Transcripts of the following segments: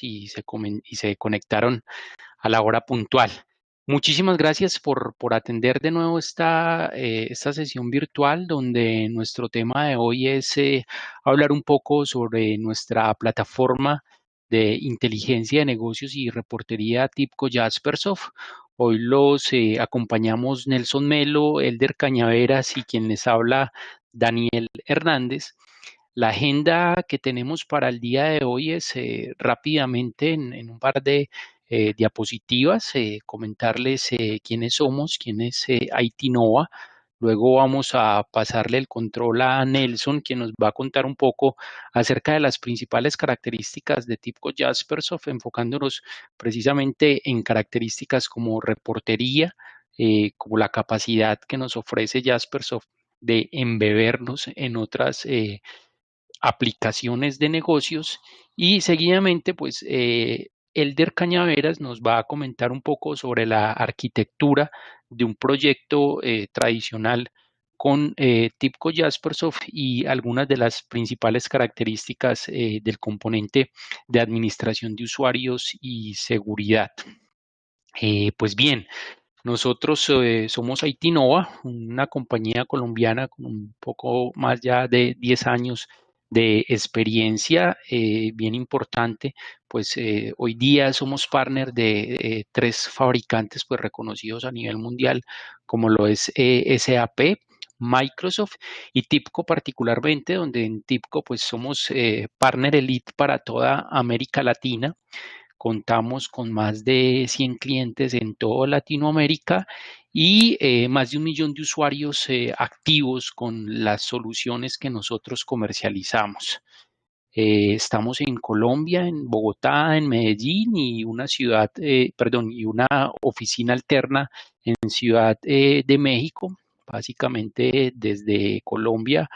y se conectaron a la hora puntual. Muchísimas gracias por atender de nuevo esta sesión virtual donde nuestro tema de hoy es hablar un poco sobre nuestra plataforma de inteligencia de negocios y reportería TIBCO Jaspersoft. Hoy los acompañamos Nelson Melo, Elder Cañaveras y quien les habla Daniel Hernández. La agenda que tenemos para el día de hoy es rápidamente en un par de diapositivas, comentarles quiénes somos, quién es IT Nova. Luego vamos a pasarle el control a Nelson, quien nos va a contar un poco acerca de las principales características de TIBCO Jaspersoft, enfocándonos precisamente en características como reportería, como la capacidad que nos ofrece Jaspersoft de embebernos en otras aplicaciones de negocios y seguidamente pues Elder Cañaveras nos va a comentar un poco sobre la arquitectura de un proyecto tradicional con TIBCO Jaspersoft y algunas de las principales características del componente de administración de usuarios y seguridad. Pues bien, nosotros somos Aitinova, una compañía colombiana con un poco más ya de 10 años de experiencia, bien importante, pues hoy día somos partner de tres fabricantes pues reconocidos a nivel mundial, como lo es SAP, Microsoft y TIBCO particularmente, donde en TIBCO pues somos partner elite para toda América Latina. Contamos con más de 100 clientes en toda Latinoamérica y más de 1 millón de usuarios activos con las soluciones que nosotros comercializamos. Estamos en Colombia, en Bogotá, en Medellín y y una oficina alterna en Ciudad de México. Básicamente desde Colombia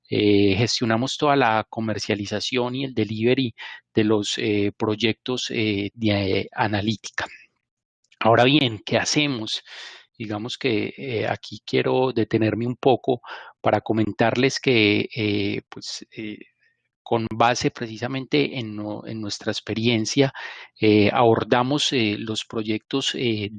gestionamos toda la comercialización y el delivery de los proyectos de analítica. Ahora bien, ¿qué hacemos? Digamos que aquí quiero detenerme un poco para comentarles que con base precisamente en nuestra experiencia, abordamos los proyectos de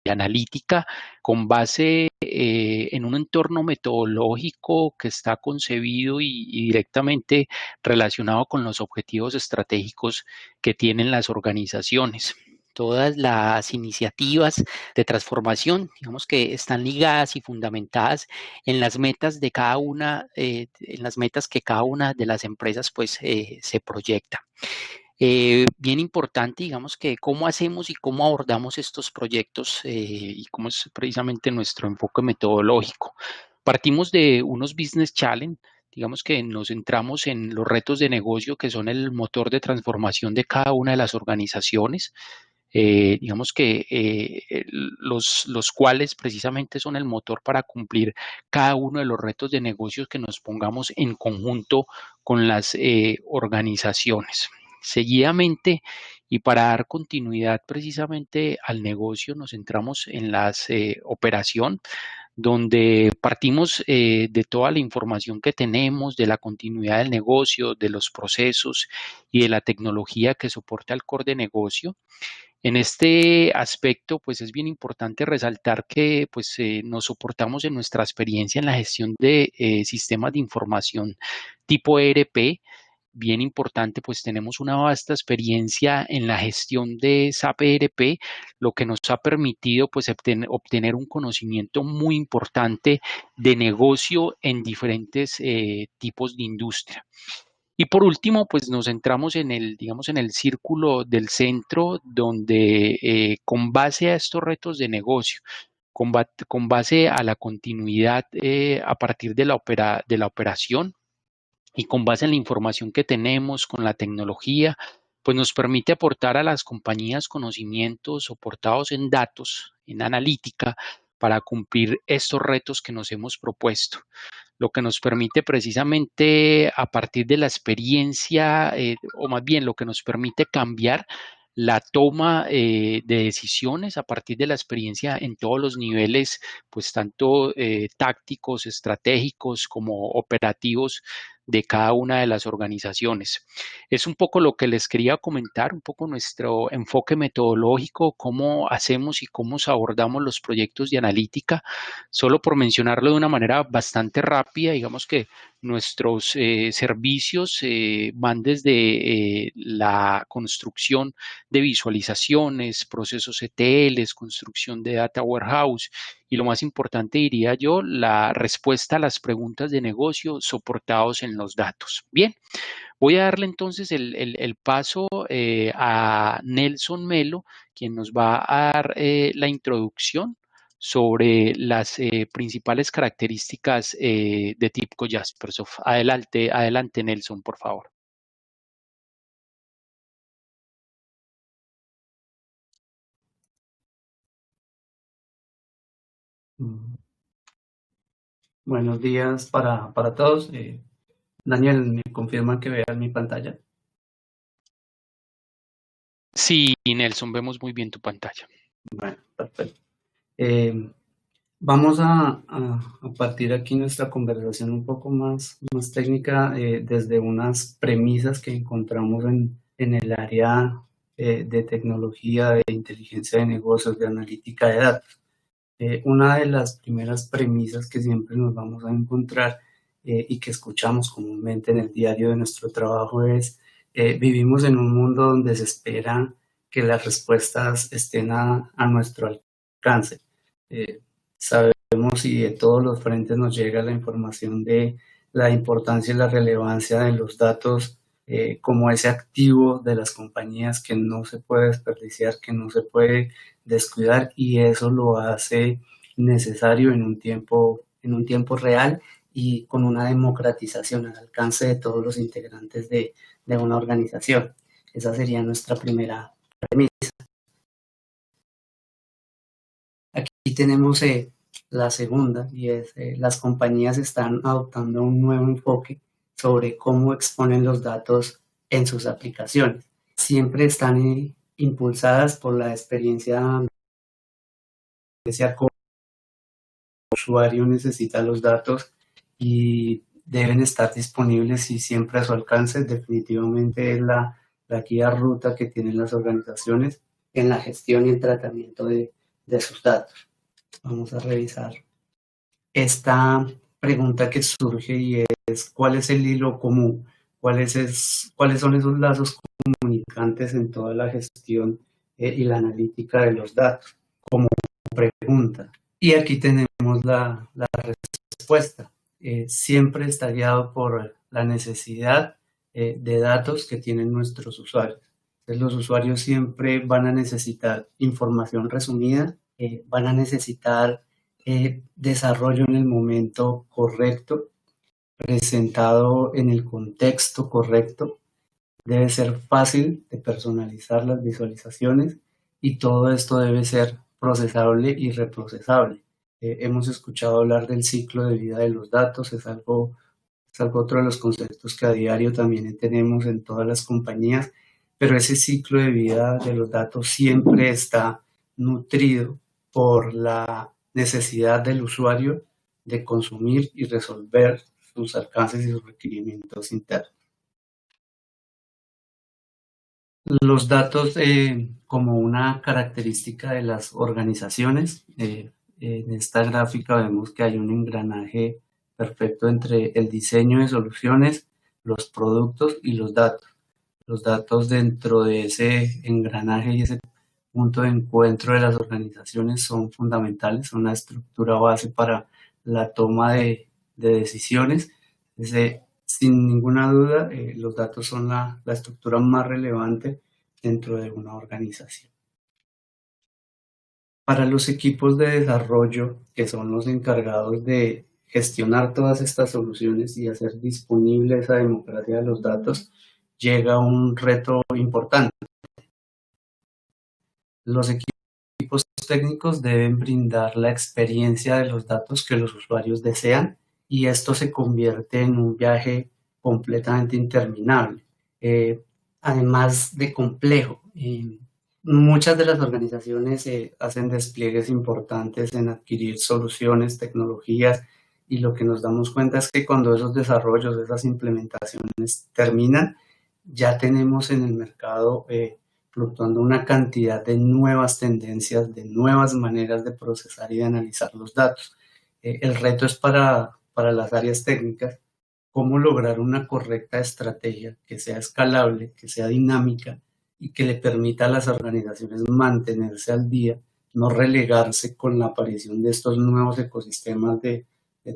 analítica con base en un entorno metodológico que está concebido y directamente relacionado con los objetivos estratégicos que tienen las organizaciones. Todas las iniciativas de transformación, digamos que están ligadas y fundamentadas en las metas de cada una, en las metas que cada una de las empresas pues se proyecta. Bien importante, digamos que cómo hacemos y cómo abordamos estos proyectos y cómo es precisamente nuestro enfoque metodológico. Partimos de unos business challenge, digamos que nos centramos en los retos de negocio que son el motor de transformación de cada una de las organizaciones. Digamos que los cuales precisamente son el motor para cumplir cada uno de los retos de negocios que nos pongamos en conjunto con las organizaciones. Seguidamente, y para dar continuidad precisamente al negocio, nos centramos en la operación, donde partimos de toda la información que tenemos, de la continuidad del negocio, de los procesos y de la tecnología que soporta el core de negocio. En este aspecto, pues es bien importante resaltar que pues, nos soportamos en nuestra experiencia en la gestión de sistemas de información tipo ERP. Bien importante, pues tenemos una vasta experiencia en la gestión de SAP ERP, lo que nos ha permitido pues obtener un conocimiento muy importante de negocio en diferentes tipos de industria. Y por último, pues nos centramos en digamos, en el círculo del centro, donde con base a estos retos de negocio, con base a la continuidad a partir de de la operación y con base en la información que tenemos, con la tecnología, pues nos permite aportar a las compañías conocimientos soportados en datos, en analítica, para cumplir estos retos que nos hemos propuesto, lo que nos permite precisamente a partir de la experiencia, o más bien lo que nos permite cambiar la toma de decisiones a partir de la experiencia en todos los niveles, pues tanto tácticos, estratégicos como operativos de cada una de las organizaciones. Es un poco lo que les quería comentar, un poco nuestro enfoque metodológico, cómo hacemos y cómo abordamos los proyectos de analítica. Solo por mencionarlo de una manera bastante rápida, digamos que nuestros servicios van desde la construcción de visualizaciones, procesos ETLs, construcción de data warehouse y lo más importante, diría yo, la respuesta a las preguntas de negocio soportados en los datos. Bien, voy a darle entonces el paso a Nelson Melo, quien nos va a dar la introducción sobre las principales características de TIBCO Jaspersoft. Adelante, adelante Nelson, por favor. Buenos días para todos. Daniel, ¿me confirman que vean mi pantalla? Sí, Nelson, vemos muy bien tu pantalla. Bueno, perfecto. Vamos a partir aquí nuestra conversación un poco más técnica desde unas premisas que encontramos en el área de tecnología, de inteligencia de negocios, de analítica de datos. Una de las primeras premisas que siempre nos vamos a encontrar y que escuchamos comúnmente en el diario de nuestro trabajo es vivimos en un mundo donde se espera que las respuestas estén a nuestro alcance. Sabemos y de todos los frentes nos llega la información de la importancia y la relevancia de los datos como ese activo de las compañías que no se puede desperdiciar, que no se puede descuidar, y eso lo hace necesario en un tiempo real y con una democratización al alcance de todos los integrantes de una organización. Esa sería nuestra primera premisa. Aquí tenemos la segunda, y es las compañías están adoptando un nuevo enfoque sobre cómo exponen los datos en sus aplicaciones. Siempre están impulsadas por la experiencia de cómo el usuario necesita los datos y deben estar disponibles y siempre a su alcance. Definitivamente es la guía ruta que tienen las organizaciones en la gestión y el tratamiento de sus datos. Vamos a revisar esta pregunta que surge, y es ¿cuál es el hilo común? ¿Cuáles son esos lazos comunicantes en toda la gestión y la analítica de los datos? Como pregunta. Y aquí tenemos la respuesta. Siempre está guiado por la necesidad de datos que tienen nuestros usuarios. Entonces, los usuarios siempre van a necesitar información resumida, van a necesitar desarrollo en el momento correcto, presentado en el contexto correcto. Debe ser fácil de personalizar las visualizaciones y todo esto debe ser procesable y reprocesable. Hemos escuchado hablar del ciclo de vida de los datos, es algo otro de los conceptos que a diario también tenemos en todas las compañías, pero ese ciclo de vida de los datos siempre está nutrido por la necesidad del usuario de consumir y resolver sus alcances y sus requerimientos internos. Los datos como una característica de las organizaciones. En esta gráfica vemos que hay un engranaje perfecto entre el diseño de soluciones, los productos y los datos. Los datos dentro de ese engranaje y ese punto de encuentro de las organizaciones son fundamentales, son la estructura base para la toma de decisiones. Sin ninguna duda, los datos son la estructura más relevante dentro de una organización. Para los equipos de desarrollo, que son los encargados de gestionar todas estas soluciones y hacer disponible esa democracia de los datos, llega un reto importante. Los equipos técnicos deben brindar la experiencia de los datos que los usuarios desean, y esto se convierte en un viaje completamente interminable, además de complejo. Muchas de las organizaciones hacen despliegues importantes en adquirir soluciones, tecnologías y lo que nos damos cuenta es que cuando esos desarrollos, esas implementaciones terminan, ya tenemos en el mercado fluctuando una cantidad de nuevas tendencias, de nuevas maneras de procesar y de analizar los datos. El reto es para las áreas técnicas cómo lograr una correcta estrategia que sea escalable, que sea dinámica y que le permita a las organizaciones mantenerse al día, no relegarse con la aparición de estos nuevos ecosistemas de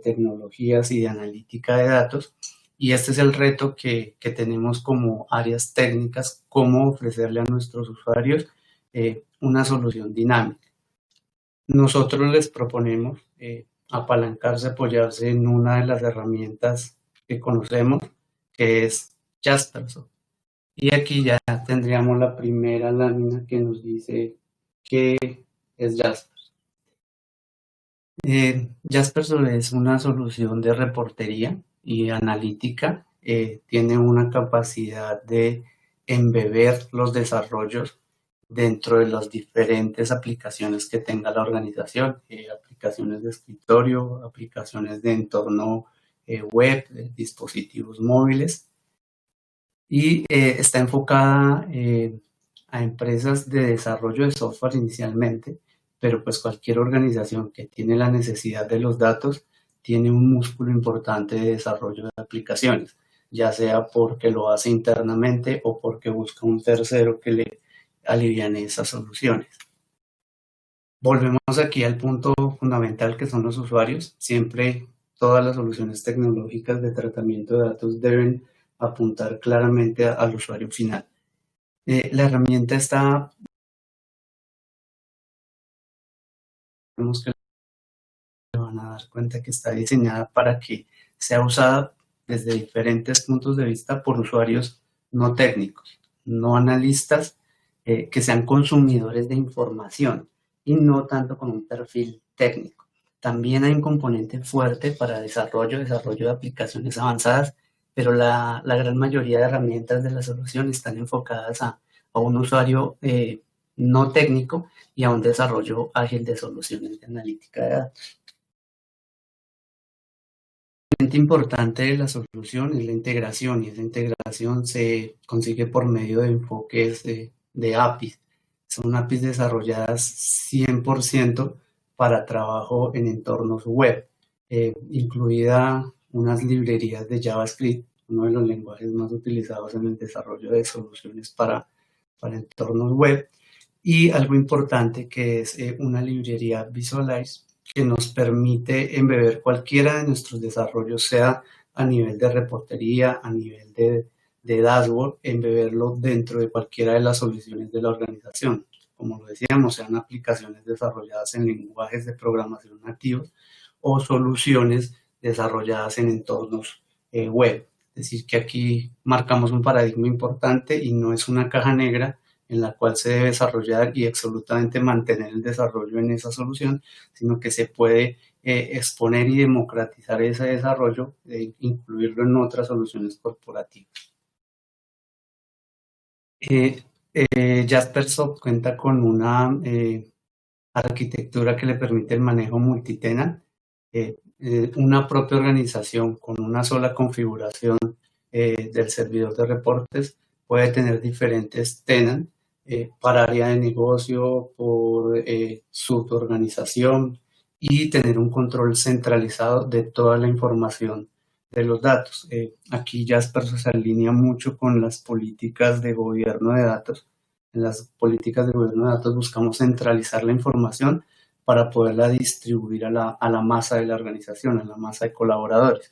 tecnologías y de analítica de datos. Y este es el reto que tenemos como áreas técnicas, cómo ofrecerle a nuestros usuarios una solución dinámica. Nosotros les proponemos apalancarse, apoyarse en una de las herramientas que conocemos, que es Jaspersoft. Y aquí ya tendríamos la primera lámina que nos dice qué es Jaspersoft. Jaspersoft es una solución de reportería y analítica. Tiene una capacidad de embeber los desarrollos dentro de las diferentes aplicaciones que tenga la organización, aplicaciones de escritorio, aplicaciones de entorno web, dispositivos móviles, y está enfocada a empresas de desarrollo de software inicialmente, pero pues cualquier organización que tiene la necesidad de los datos tiene un músculo importante de desarrollo de aplicaciones, ya sea porque lo hace internamente o porque busca un tercero que le aliviane esas soluciones. Volvemos aquí al punto fundamental que son los usuarios. Siempre todas las soluciones tecnológicas de tratamiento de datos deben apuntar claramente al usuario final. La herramienta está, vemos que se van a dar cuenta que está diseñada para que sea usada desde diferentes puntos de vista por usuarios no técnicos, no analistas, que sean consumidores de información y no tanto con un perfil técnico. También hay un componente fuerte para desarrollo de aplicaciones avanzadas, pero la gran mayoría de herramientas de la solución están enfocadas a un usuario no técnico y a un desarrollo ágil de soluciones de analítica de datos. Un elemento importante de la solución es la integración, y esa integración se consigue por medio de enfoques de APIs. Son APIs desarrolladas 100% para trabajo en entornos web, incluida unas librerías de JavaScript, uno de los lenguajes más utilizados en el desarrollo de soluciones para entornos web, y algo importante que es una librería Visualize que nos permite embeber cualquiera de nuestros desarrollos, sea a nivel de reportería, a nivel de dashboard, embeberlo dentro de cualquiera de las soluciones de la organización. Como lo decíamos, sean aplicaciones desarrolladas en lenguajes de programación nativos o soluciones desarrolladas en entornos web. Es decir, que aquí marcamos un paradigma importante y no es una caja negra en la cual se debe desarrollar y absolutamente mantener el desarrollo en esa solución, sino que se puede exponer y democratizar ese desarrollo e incluirlo en otras soluciones corporativas. Jaspersoft cuenta con una arquitectura que le permite el manejo multitenant, una propia organización con una sola configuración del servidor de reportes puede tener diferentes tenants para área de negocio, por suborganización y tener un control centralizado de toda la información de los datos. Aquí Jaspersoft se alinea mucho con las políticas de gobierno de datos. En las políticas de gobierno de datos buscamos centralizar la información para poderla distribuir a la masa de la organización, a la masa de colaboradores.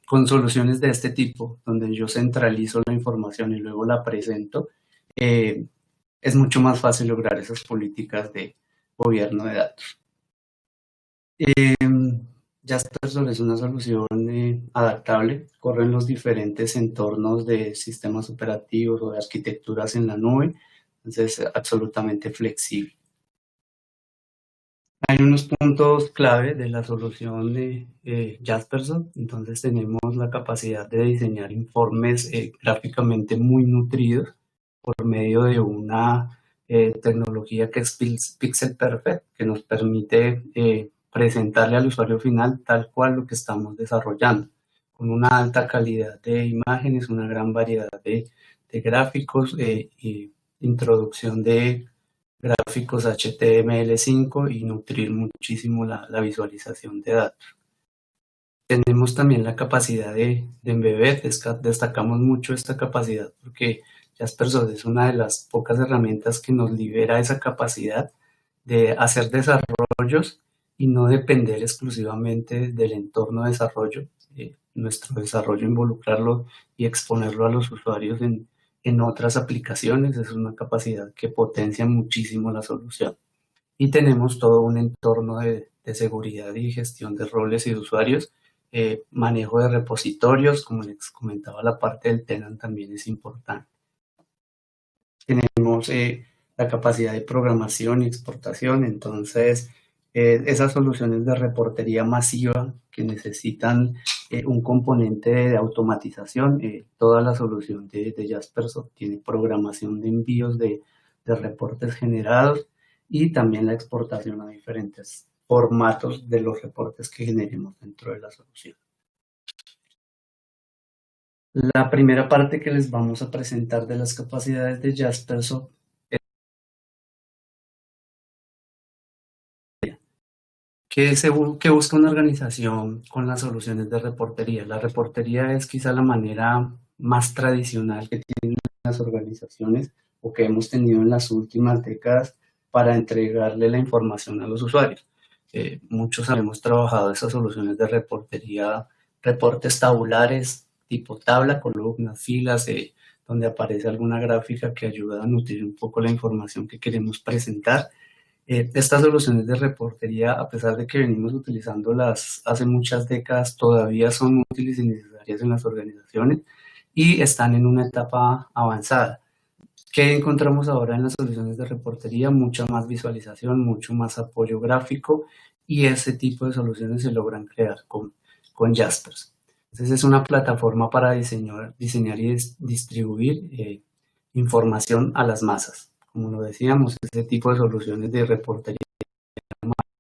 Con soluciones de este tipo, donde yo centralizo la información y luego la presento, es mucho más fácil lograr esas políticas de gobierno de datos. Jaspersoft es una solución adaptable, corre en los diferentes entornos de sistemas operativos o de arquitecturas en la nube, entonces es absolutamente flexible. Hay unos puntos clave de la solución de Jaspersoft, entonces tenemos la capacidad de diseñar informes gráficamente muy nutridos por medio de una tecnología que es Pixel Perfect, que nos permite presentarle al usuario final tal cual lo que estamos desarrollando, con una alta calidad de imágenes, una gran variedad de gráficos y introducción de gráficos HTML5 y nutrir muchísimo la visualización de datos. Tenemos también la capacidad de embeber, destacamos mucho esta capacidad porque Jaspersoft es una de las pocas herramientas que nos libera esa capacidad de hacer desarrollos y no depender exclusivamente del entorno de desarrollo, nuestro desarrollo, involucrarlo y exponerlo a los usuarios en otras aplicaciones. Es una capacidad que potencia muchísimo la solución. Y tenemos todo un entorno de seguridad y gestión de roles y de usuarios, manejo de repositorios, como les comentaba, la parte del tenant también es importante. Tenemos la capacidad de programación y exportación, entonces esas soluciones de reportería masiva que necesitan un componente de automatización, toda la solución de Jaspersoft tiene programación de envíos de reportes generados y también la exportación a diferentes formatos de los reportes que generemos dentro de la solución. La primera parte que les vamos a presentar de las capacidades de Jaspersoft ¿Qué busca una organización con las soluciones de reportería? La reportería es quizá la manera más tradicional que tienen las organizaciones o que hemos tenido en las últimas décadas para entregarle la información a los usuarios. Muchos hemos trabajado esas soluciones de reportería, reportes tabulares, tipo tabla, columnas, filas, donde aparece alguna gráfica que ayuda a nutrir un poco la información que queremos presentar. Estas soluciones de reportería, a pesar de que venimos utilizándolas hace muchas décadas, todavía son útiles y necesarias en las organizaciones y están en una etapa avanzada. ¿Qué encontramos ahora en las soluciones de reportería? Mucha más visualización, mucho más apoyo gráfico y ese tipo de soluciones se logran crear con Jaspers. Entonces es una plataforma para diseñar y distribuir información a las masas. Como lo decíamos, ese tipo de soluciones de reportería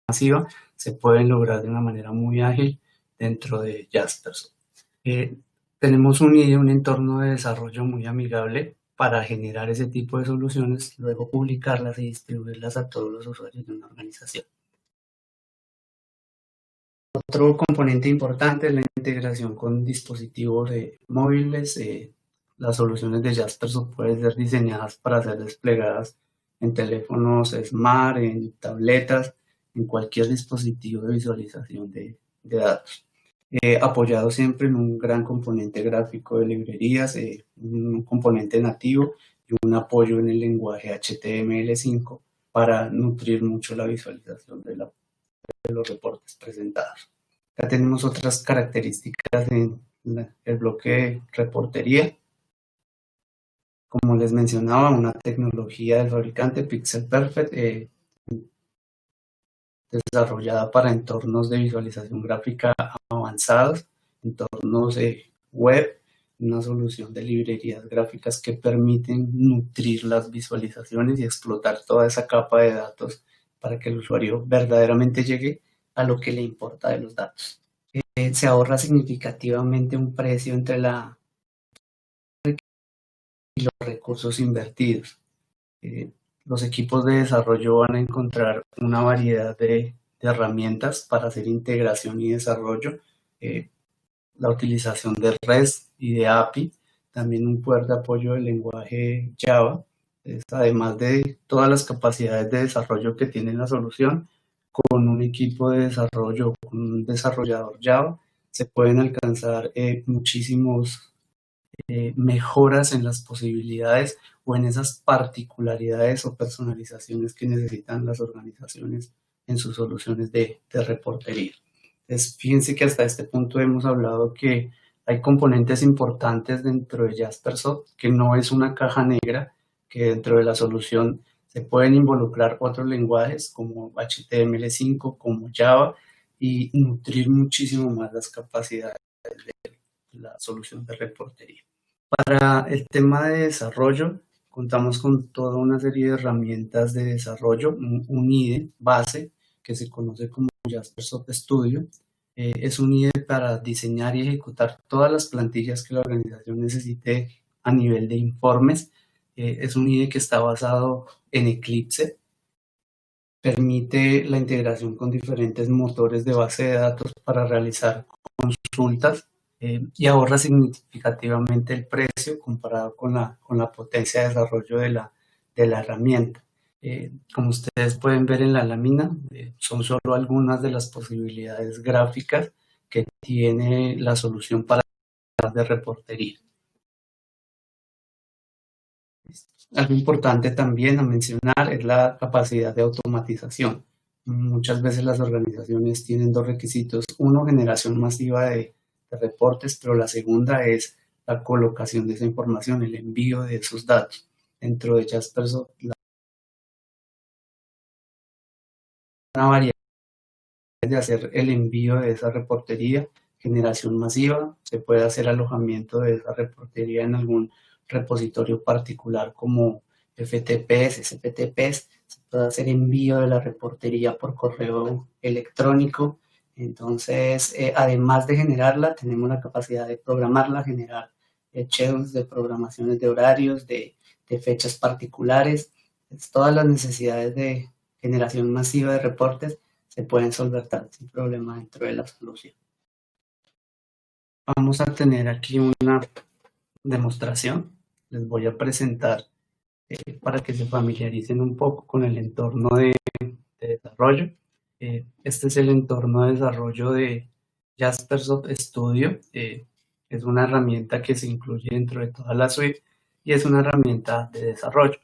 masiva se pueden lograr de una manera muy ágil dentro de Jaspersoft. Tenemos un entorno de desarrollo muy amigable para generar ese tipo de soluciones, luego publicarlas y distribuirlas a todos los usuarios de una organización. Otro componente importante es la integración con dispositivos móviles. Las soluciones de Jaspersoft pueden ser diseñadas para ser desplegadas en teléfonos smart, en tabletas, en cualquier dispositivo de visualización de datos. Apoyado siempre en un gran componente gráfico de librerías, un componente nativo y un apoyo en el lenguaje HTML5 para nutrir mucho la visualización de los reportes presentados. Acá tenemos otras características en el bloque de reportería. Como les mencionaba, una tecnología del fabricante Pixel Perfect, desarrollada para entornos de visualización gráfica avanzados, entornos web, una solución de librerías gráficas que permiten nutrir las visualizaciones y explotar toda esa capa de datos para que el usuario verdaderamente llegue a lo que le importa de los datos. Se ahorra significativamente un precio entre y los recursos invertidos. Los equipos de desarrollo van a encontrar una variedad de herramientas para hacer integración y desarrollo, la utilización de REST y de API, también un puerto de apoyo del lenguaje Java, además de todas las capacidades de desarrollo que tiene la solución. Con un equipo de desarrollo, con un desarrollador Java, se pueden alcanzar muchísimos mejoras en las posibilidades o en esas particularidades o personalizaciones que necesitan las organizaciones en sus soluciones de reportería. Entonces, fíjense que hasta este punto hemos hablado que hay componentes importantes dentro de Jaspersoft, que no es una caja negra, que dentro de la solución se pueden involucrar otros lenguajes como HTML5, como Java, y nutrir muchísimo más las capacidades de la solución de reportería. Para el tema de desarrollo, contamos con toda una serie de herramientas de desarrollo, un IDE base que se conoce como Jaspersoft Studio. Es un IDE para diseñar y ejecutar todas las plantillas que la organización necesite a nivel de informes. Es un IDE que está basado en Eclipse. Permite la integración con diferentes motores de base de datos para realizar consultas y ahorra significativamente el precio comparado con la potencia de desarrollo de la herramienta. Como ustedes pueden ver en la lámina, son solo algunas de las posibilidades gráficas que tiene la solución para de reportería. Algo importante también a mencionar es la capacidad de automatización. Muchas veces las organizaciones tienen dos requisitos. Uno, generación masiva de reportes, pero la segunda es la colocación de esa información, el envío de esos datos. Dentro de Jaspersoft, una variedad de hacer el envío de esa reportería, generación masiva, se puede hacer alojamiento de esa reportería en algún repositorio particular como FTPs, SPTPs, se puede hacer envío de la reportería por correo electrónico. Entonces, además de generarla, tenemos la capacidad de programarla, generar schedules de programaciones de horarios, de fechas particulares. Todas las necesidades de generación masiva de reportes se pueden solventar sin problema dentro de la solución. Vamos a tener aquí una demostración. Les voy a presentar para que se familiaricen un poco con el entorno de desarrollo. Este es el entorno de desarrollo de Jaspersoft Studio. Es una herramienta que se incluye dentro de toda la suite y es una herramienta de desarrollo.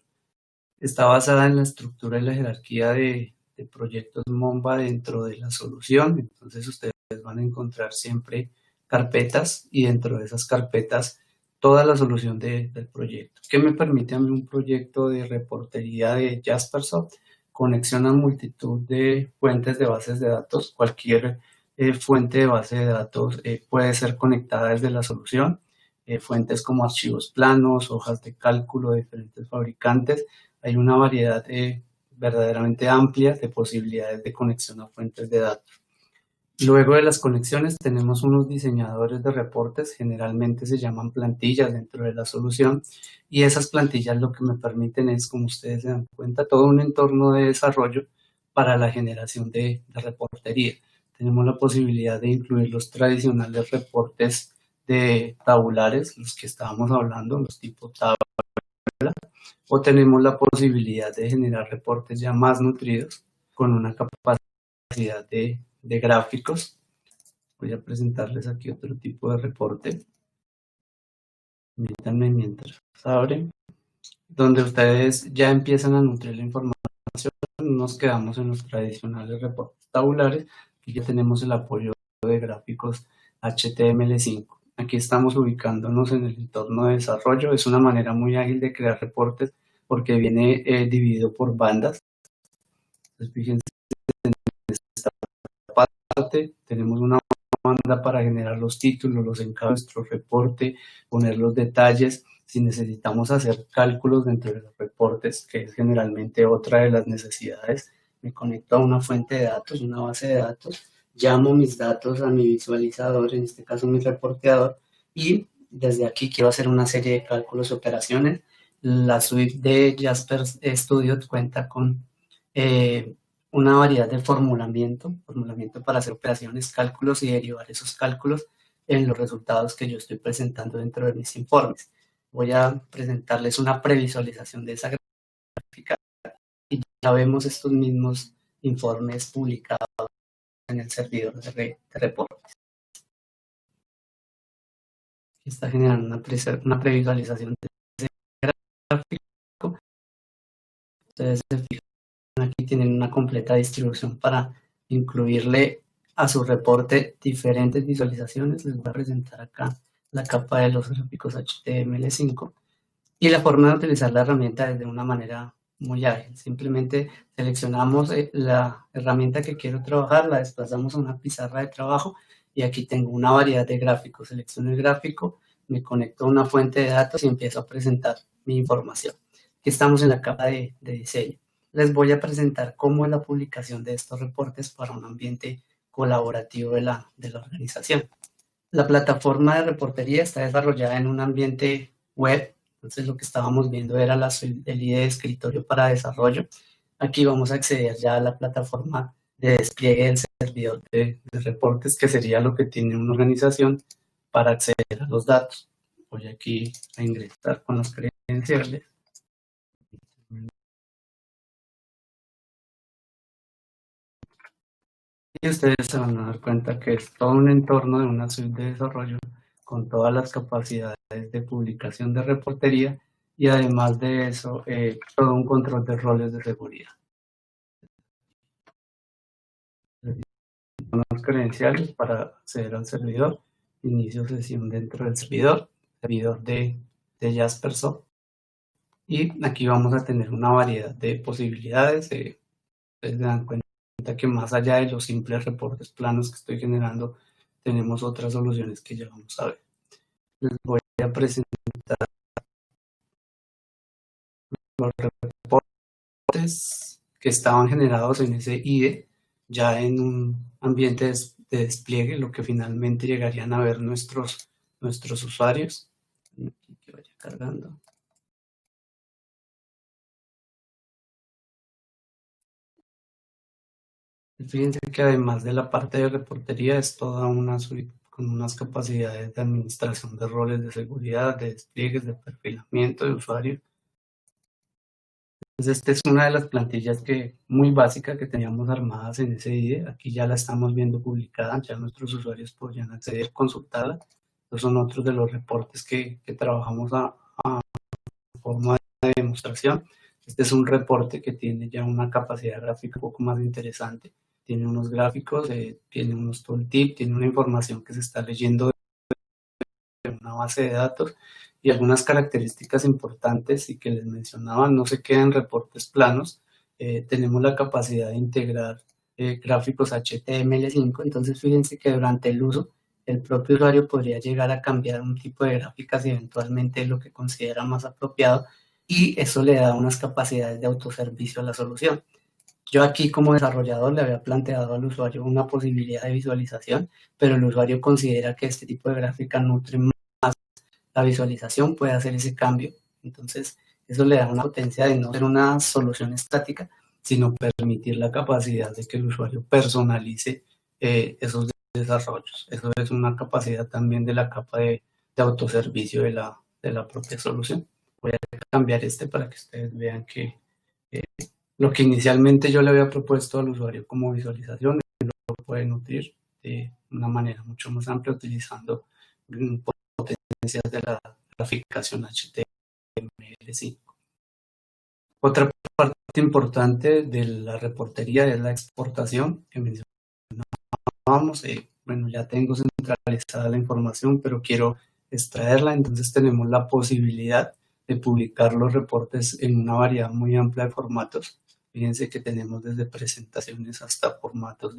Está basada en la estructura y la jerarquía de proyectos Monba dentro de la solución. Entonces ustedes van a encontrar siempre carpetas y dentro de esas carpetas toda la solución del proyecto. ¿Qué me permite a mí un proyecto de reportería de Jaspersoft? Conexión a multitud de fuentes de bases de datos. Cualquier fuente de base de datos puede ser conectada desde la solución. Fuentes como archivos planos, hojas de cálculo de diferentes fabricantes. Hay una variedad verdaderamente amplia de posibilidades de conexión a fuentes de datos. Luego de las conexiones tenemos unos diseñadores de reportes, generalmente se llaman plantillas dentro de la solución, y esas plantillas lo que me permiten es, como ustedes se dan cuenta, todo un entorno de desarrollo para la generación de reportería. Tenemos la posibilidad de incluir los tradicionales reportes de tabulares, los que estábamos hablando, los tipo tabla, o tenemos la posibilidad de generar reportes ya más nutridos con una capacidad de gráficos. Voy a presentarles aquí otro tipo de reporte. Permítanme mientras abren, donde ustedes ya empiezan a nutrir la información. Nos quedamos en los tradicionales reportes tabulares y ya tenemos el apoyo de gráficos HTML5. Aquí estamos ubicándonos en el entorno de desarrollo. Es una manera muy ágil de crear reportes porque viene dividido por bandas. Entonces, fíjense en esta parte, tenemos una banda para generar los títulos, los encabezados, nuestro reporte, poner los detalles. Si necesitamos hacer cálculos dentro de los reportes, que es generalmente otra de las necesidades, me conecto a una fuente de datos, una base de datos, llamo mis datos a mi visualizador, en este caso mi reporteador, y desde aquí quiero hacer una serie de cálculos y operaciones. La suite de Jasper Studio cuenta con una variedad de formulamiento para hacer operaciones, cálculos y derivar esos cálculos en los resultados que yo estoy presentando dentro de mis informes. Voy a presentarles una previsualización de esa gráfica y ya vemos estos mismos informes publicados en el servidor de reportes. Está generando una previsualización de ese gráfico. Ustedes se fijan, aquí tienen una completa distribución para incluirle a su reporte diferentes visualizaciones. Les voy a presentar acá la capa de los gráficos HTML5 y la forma de utilizar la herramienta es de una manera muy ágil. Simplemente seleccionamos la herramienta que quiero trabajar, la desplazamos a una pizarra de trabajo y aquí tengo una variedad de gráficos. Selecciono el gráfico, me conecto a una fuente de datos y empiezo a presentar mi información. Aquí estamos en la capa de diseño. les voy a presentar cómo es la publicación de estos reportes para un ambiente colaborativo de la organización. La plataforma de reportería está desarrollada en un ambiente web, entonces lo que estábamos viendo era el IDE de escritorio para desarrollo. Aquí vamos a acceder ya a la plataforma de despliegue del servidor de reportes, que sería lo que tiene una organización para acceder a los datos. Voy aquí a ingresar con las credenciales. Y ustedes se van a dar cuenta que es todo un entorno de una suite de desarrollo con todas las capacidades de publicación de reportería y además de eso, todo un control de roles de seguridad. Unos credenciales para acceder al servidor, inicio sesión dentro del servidor de Jaspersoft. Y aquí vamos a tener una variedad de posibilidades. Ustedes se dan cuenta que más allá de los simples reportes planos que estoy generando, tenemos otras soluciones que ya vamos a ver. Les voy a presentar los reportes que estaban generados en ese IDE, ya en un ambiente de despliegue, lo que finalmente llegarían a ver nuestros usuarios. Aquí que vaya cargando. Fíjense que además de la parte de reportería es toda una suite con unas capacidades de administración de roles de seguridad, de despliegues, de perfilamiento de usuario. Entonces, esta es una de las plantillas muy básica que teníamos armadas en ese IDE. Aquí ya la estamos viendo publicada, ya nuestros usuarios podrían acceder, consultarla. Estos son otros de los reportes que trabajamos a forma de demostración. Este es un reporte que tiene ya una capacidad gráfica un poco más interesante. Tiene unos gráficos, tiene unos tooltips, tiene una información que se está leyendo de una base de datos y algunas características importantes y que les mencionaba, no se quedan reportes planos. Tenemos la capacidad de integrar gráficos HTML5, entonces fíjense que durante el uso el propio usuario podría llegar a cambiar un tipo de gráficas y eventualmente lo que considera más apropiado, y eso le da unas capacidades de autoservicio a la solución. Yo aquí como desarrollador le había planteado al usuario una posibilidad de visualización, pero el usuario considera que este tipo de gráfica nutre más la visualización, puede hacer ese cambio. Entonces, eso le da una potencia de no ser una solución estática, sino permitir la capacidad de que el usuario personalice esos desarrollos. Eso es una capacidad también de la capa de autoservicio de la propia solución. Voy a cambiar este para que ustedes vean que lo que inicialmente yo le había propuesto al usuario como visualización, lo puede nutrir de una manera mucho más amplia utilizando potencias de la graficación HTML5. Otra parte importante de la reportería es la exportación que mencionábamos. Bueno, ya tengo centralizada la información, pero quiero extraerla, entonces tenemos la posibilidad de publicar los reportes en una variedad muy amplia de formatos. Fíjense que tenemos desde presentaciones hasta formatos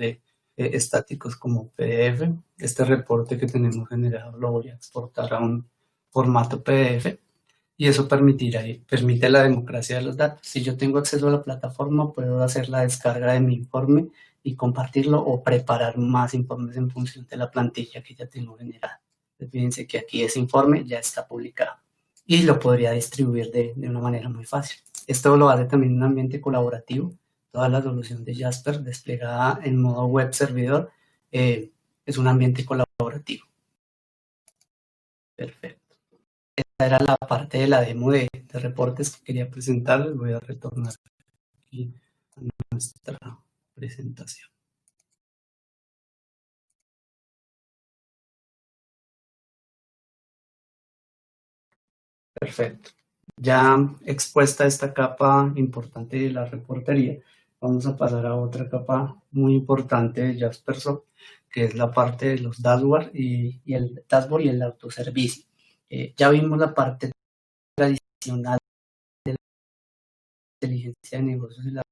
estáticos como PDF. Este reporte que tenemos generado lo voy a exportar a un formato PDF y eso permite la democracia de los datos. Si yo tengo acceso a la plataforma, puedo hacer la descarga de mi informe y compartirlo o preparar más informes en función de la plantilla que ya tengo generada. Fíjense que aquí ese informe ya está publicado y lo podría distribuir de una manera muy fácil. Esto lo hace también un ambiente colaborativo. Toda la solución de Jasper desplegada en modo web servidor es un ambiente colaborativo. Perfecto. Esta era la parte de la demo de reportes que quería presentarles. Voy a retornar aquí a nuestra presentación. Perfecto. Ya expuesta esta capa importante de la reportería, vamos a pasar a otra capa muy importante de Jaspersoft, que es la parte de los dashboard y el dashboard y el autoservicio. Ya vimos la parte tradicional de la inteligencia de negocios y la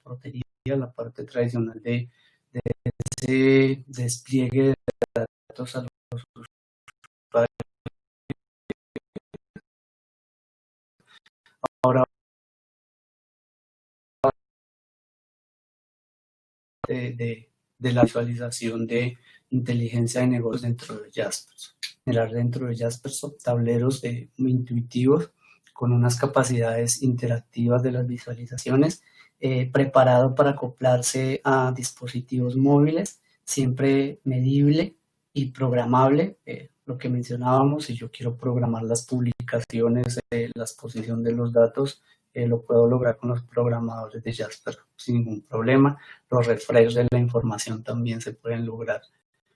reportería, la parte tradicional de ese despliegue de datos a los usuarios. Ahora de la visualización de inteligencia de negocios dentro de Jaspersoft. Generar dentro de Jaspersoft tableros muy intuitivos con unas capacidades interactivas de las visualizaciones, preparado para acoplarse a dispositivos móviles, siempre medible y programable, lo que mencionábamos. Si yo quiero programar las publicaciones, la exposición de los datos, lo puedo lograr con los programadores de Jasper sin ningún problema. Los refrescos de la información también se pueden lograr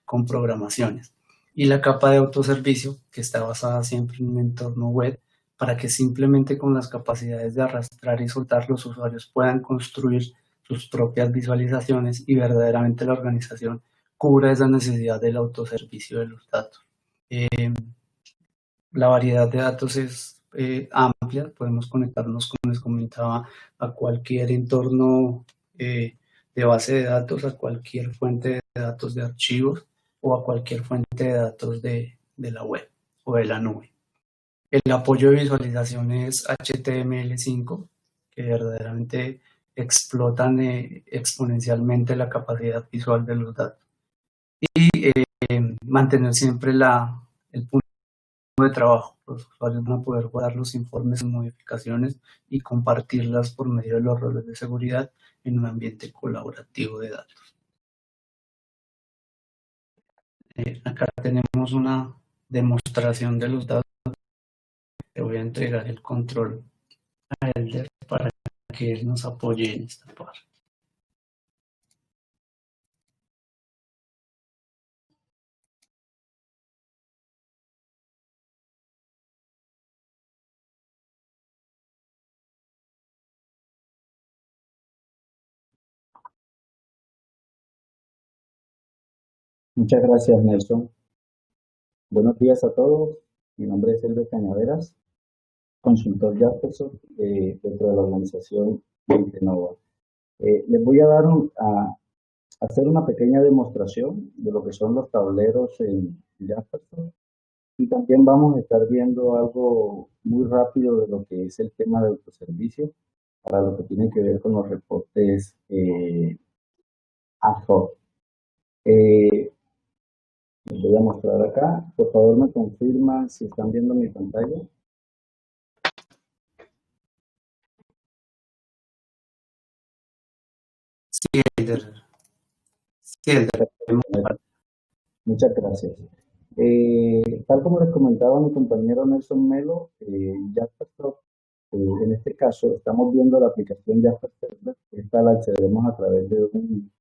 con programaciones. Y la capa de autoservicio, que está basada siempre en un entorno web, para que simplemente con las capacidades de arrastrar y soltar los usuarios puedan construir sus propias visualizaciones y verdaderamente la organización cubra esa necesidad del autoservicio de los datos. La variedad de datos es amplia, podemos conectarnos, como les comentaba, a cualquier entorno de base de datos, a cualquier fuente de datos de archivos o a cualquier fuente de datos de la web o de la nube. El apoyo de visualización es HTML5, que verdaderamente explotan exponencialmente la capacidad visual de los datos. Y mantener siempre el punto de trabajo. Los usuarios van a poder guardar los informes y modificaciones y compartirlas por medio de los roles de seguridad en un ambiente colaborativo de datos. Acá tenemos una demostración de los datos. Le voy a entregar el control a Elder para que él nos apoye en esta parte. Muchas gracias, Nelson. Buenos días a todos. Mi nombre es Elder Cañaveras, consultor Jaspersoft dentro de la organización Intrenova. Les voy a dar hacer una pequeña demostración de lo que son los tableros en Jaspersoft y también vamos a estar viendo algo muy rápido de lo que es el tema de autoservicio para lo que tiene que ver con los reportes ad hoc. Les voy a mostrar acá. Por favor, me confirman si están viendo mi pantalla. Sí, Elder. Sí, Elder. Muchas gracias. Tal como les comentaba mi compañero Nelson Melo, Jaspersoft, en este caso estamos viendo la aplicación Jaspersoft. Esta la accedemos a través de un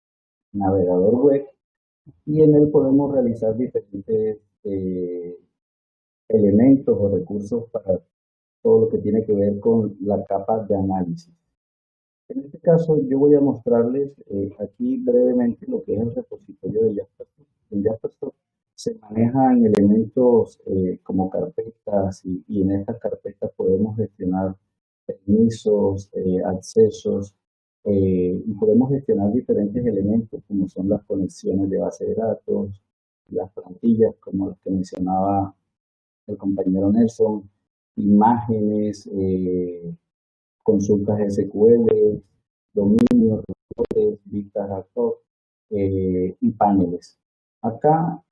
navegador web y en él podemos realizar diferentes elementos o recursos para todo lo que tiene que ver con la capa de análisis. En este caso yo voy a mostrarles aquí brevemente lo que es el repositorio de Jaspersoft. En Jaspersoft se manejan elementos como carpetas y en estas carpetas podemos gestionar permisos, accesos y podemos gestionar diferentes elementos como son las conexiones de base de datos, las plantillas como las que mencionaba el compañero Nelson, imágenes, consultas SQL, dominios, roles, vistas ad hoc y paneles. Acá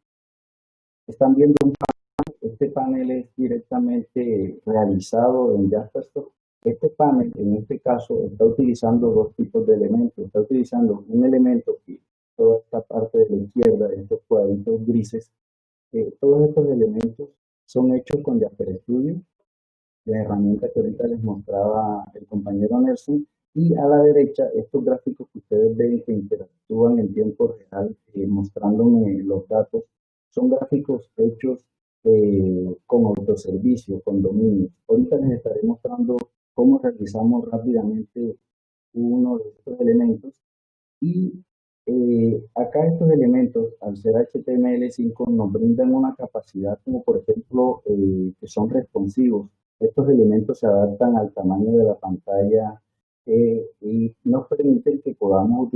están viendo un panel. Este panel es directamente realizado en Jaspersoft. Este panel, en este caso, está utilizando dos tipos de elementos. Está utilizando un elemento que toda esta parte de la izquierda, estos cuadritos grises, todos estos elementos son hechos con Jasper Studio, la herramienta que ahorita les mostraba el compañero Nelson, y a la derecha estos gráficos que ustedes ven que interactúan en tiempo real mostrándome los datos, son gráficos hechos con autoservicio, con dominios. Ahorita les estaré mostrando cómo realizamos rápidamente uno de estos elementos y acá estos elementos, al ser HTML5, nos brindan una capacidad como por ejemplo que son responsivos. Estos elementos se adaptan al tamaño de la pantalla y nos permiten que podamos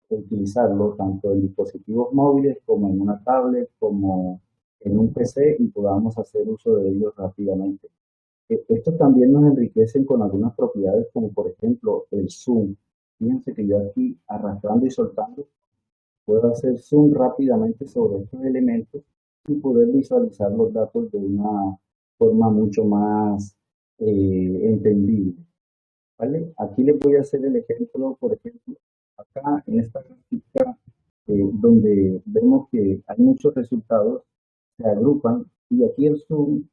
utilizarlo tanto en dispositivos móviles como en una tablet, como en un PC y podamos hacer uso de ellos rápidamente. Estos también nos enriquecen con algunas propiedades como por ejemplo el zoom. Fíjense que yo aquí arrastrando y soltando puedo hacer zoom rápidamente sobre estos elementos y poder visualizar los datos de una forma mucho más entendible. ¿Vale? Aquí les voy a hacer el ejemplo, por ejemplo, acá en esta gráfica, donde vemos que hay muchos resultados, se agrupan y aquí el zoom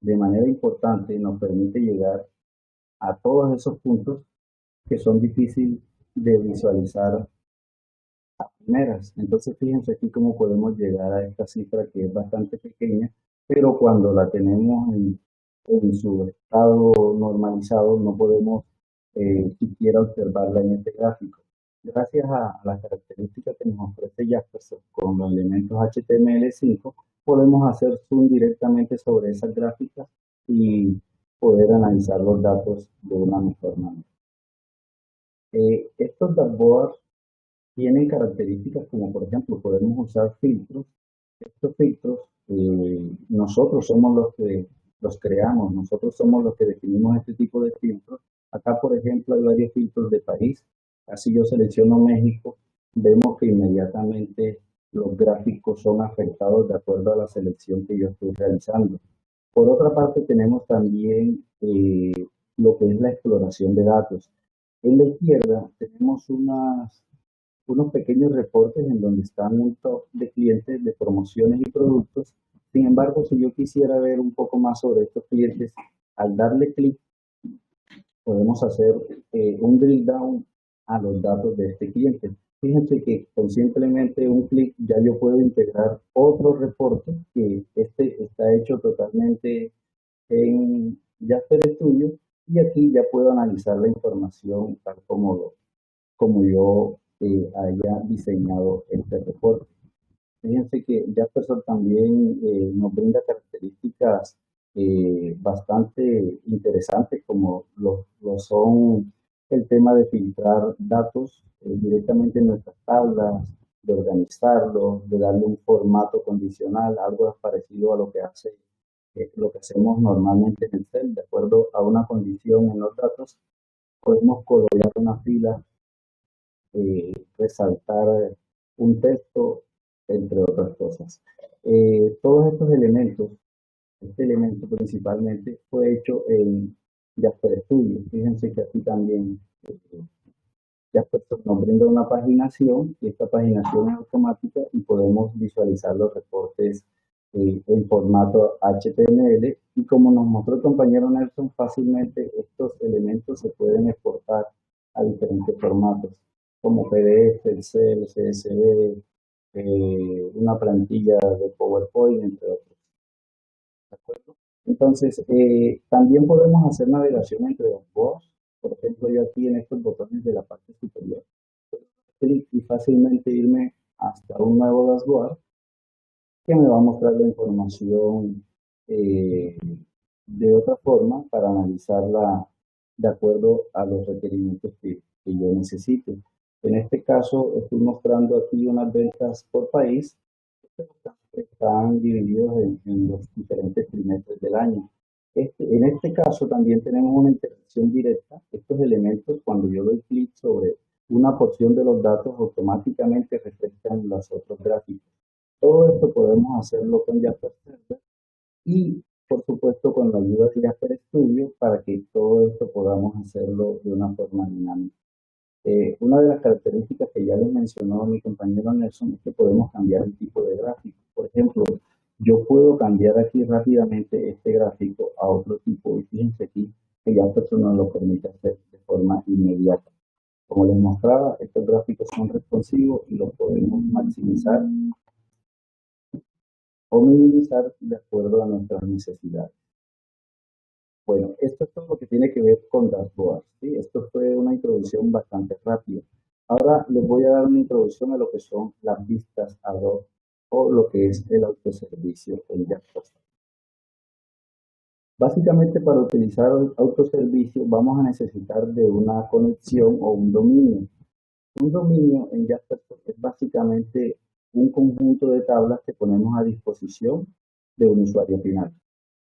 de manera importante nos permite llegar a todos esos puntos que son difíciles de visualizar a primeras. Entonces fíjense aquí cómo podemos llegar a esta cifra que es bastante pequeña, pero cuando la tenemos en su estado normalizado no podemos siquiera observarla en este gráfico. Gracias a las características que nos ofrece Jaspersoft con los elementos HTML5, podemos hacer zoom directamente sobre esas gráficas y poder analizar los datos de una mejor manera. Estos dashboards tienen características como, por ejemplo, podemos usar filtros. Estos filtros, nosotros somos los que los creamos, nosotros somos los que definimos este tipo de filtros. Acá, por ejemplo, hay varios filtros de país. Así yo selecciono México, vemos que inmediatamente los gráficos son afectados de acuerdo a la selección que yo estoy realizando. Por otra parte, tenemos también lo que es la exploración de datos. En la izquierda tenemos unos pequeños reportes en donde están un top de clientes de promociones y productos. Sin embargo, si yo quisiera ver un poco más sobre estos clientes, al darle clic podemos hacer un drill down a los datos de este cliente. Fíjense que con simplemente un clic ya yo puedo integrar otro reporte que este está hecho totalmente en Jasper Studio y aquí ya puedo analizar la información tal como yo haya diseñado este reporte. Fíjense que Jaspersoft también nos brinda características bastante interesantes como lo son el tema de filtrar datos directamente en nuestras tablas, de organizarlos, de darle un formato condicional, algo parecido a lo que lo que hacemos normalmente en Excel, de acuerdo a una condición en los datos, podemos colorear una fila, resaltar un texto, entre otras cosas. Todos estos elementos, este elemento principalmente fue hecho en Jasper Studio. Fíjense que aquí también Jasper nos brinda una paginación y esta paginación es automática y podemos visualizar los reportes en formato HTML y como nos mostró el compañero Nelson, fácilmente estos elementos se pueden exportar a diferentes formatos como PDF, Excel, CSV, una plantilla de PowerPoint, entre otros. ¿De acuerdo? Entonces, también podemos hacer navegación entre dashboards. Por ejemplo, yo aquí en estos botones de la parte superior, puedo clic y fácilmente irme hasta un nuevo dashboard que me va a mostrar la información de otra forma para analizarla de acuerdo a los requerimientos que yo necesite. En este caso, estoy mostrando aquí unas ventas por país que están divididos en los diferentes trimestres del año. En este caso también tenemos una interacción directa. Estos elementos, cuando yo doy clic sobre una porción de los datos, automáticamente reflejan los otros gráficos. Todo esto podemos hacerlo con Jasper Server y, por supuesto, con la ayuda de Jasper Studio para que todo esto podamos hacerlo de una forma dinámica. Una de las características que ya les mencionó mi compañero Nelson es que podemos cambiar el tipo de gráfico. Por ejemplo, yo puedo cambiar aquí rápidamente este gráfico a otro tipo y fíjense aquí que Jasper nos lo permite hacer de forma inmediata. Como les mostraba, estos gráficos son responsivos y los podemos maximizar o minimizar de acuerdo a nuestras necesidades. Bueno, esto es todo lo que tiene que ver con dashboards, ¿sí? Esto fue una introducción bastante rápida. Ahora les voy a dar una introducción a lo que son las vistas ad hoc o lo que es el autoservicio en Jaspersoft. Básicamente para utilizar el autoservicio vamos a necesitar de una conexión o un dominio. Un dominio en Jaspersoft es básicamente un conjunto de tablas que ponemos a disposición de un usuario final.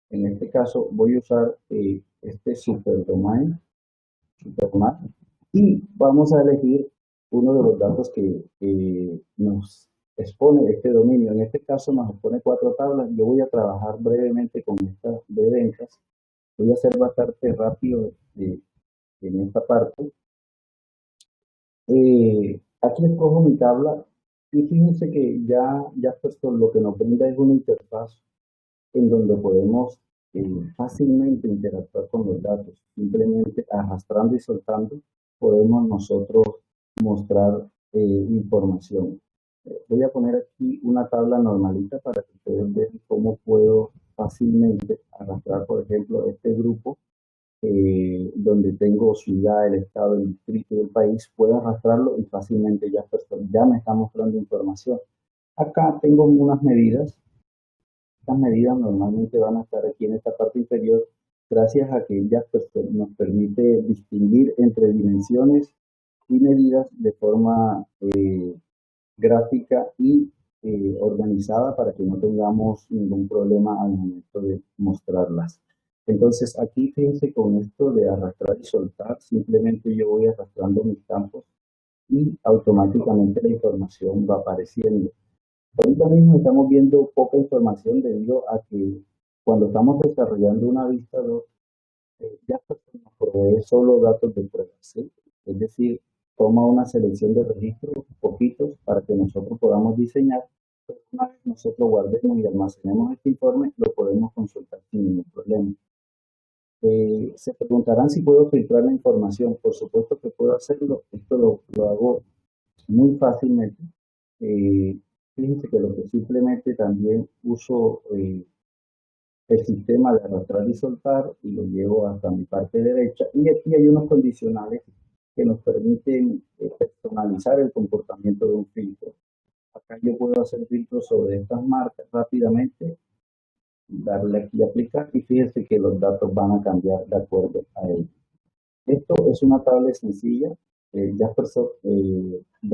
En este caso voy a usar este superdomain Y vamos a elegir uno de los datos que nos expone este dominio. En este caso nos expone 4 tablas. Yo voy a trabajar brevemente con estas de ventas. Voy a ser bastante rápido en esta parte. Aquí escojo mi tabla y fíjense que ya puesto lo que nos brinda es una interfaz en donde podemos fácilmente interactuar con los datos. Simplemente arrastrando y soltando podemos nosotros mostrar información. Voy a poner aquí una tabla normalita para que ustedes vean cómo puedo fácilmente arrastrar, por ejemplo, este grupo donde tengo ciudad, el estado, el distrito y el país, puedo arrastrarlo y fácilmente ya me está mostrando información. Acá tengo unas medidas. Estas medidas normalmente van a estar aquí en esta parte inferior, gracias a que Jasper nos permite distinguir entre dimensiones y medidas de forma gráfica y organizada para que no tengamos ningún problema al momento de mostrarlas. Entonces aquí fíjense con esto de arrastrar y soltar, simplemente yo voy arrastrando mis campos y automáticamente la información va apareciendo. Ahorita mismo estamos viendo poca información debido a que cuando estamos desarrollando una vista 2, ya nos provee solo datos de pruebas, ¿sí? Es decir, toma una selección de registros, poquitos, para que nosotros podamos diseñar. Pero una vez nosotros guardemos y almacenemos este informe, lo podemos consultar sin ningún problema. Se preguntarán si puedo filtrar la información. Por supuesto que puedo hacerlo. Esto lo hago muy fácilmente. Fíjense que lo que simplemente también uso el sistema de arrastrar y soltar y lo llevo hasta mi parte derecha. Y aquí hay unos condicionales que nos permiten personalizar el comportamiento de un filtro. Acá yo puedo hacer filtros sobre estas marcas rápidamente, darle aquí a aplicar y fíjense que los datos van a cambiar de acuerdo a él. Esto es una tabla sencilla, de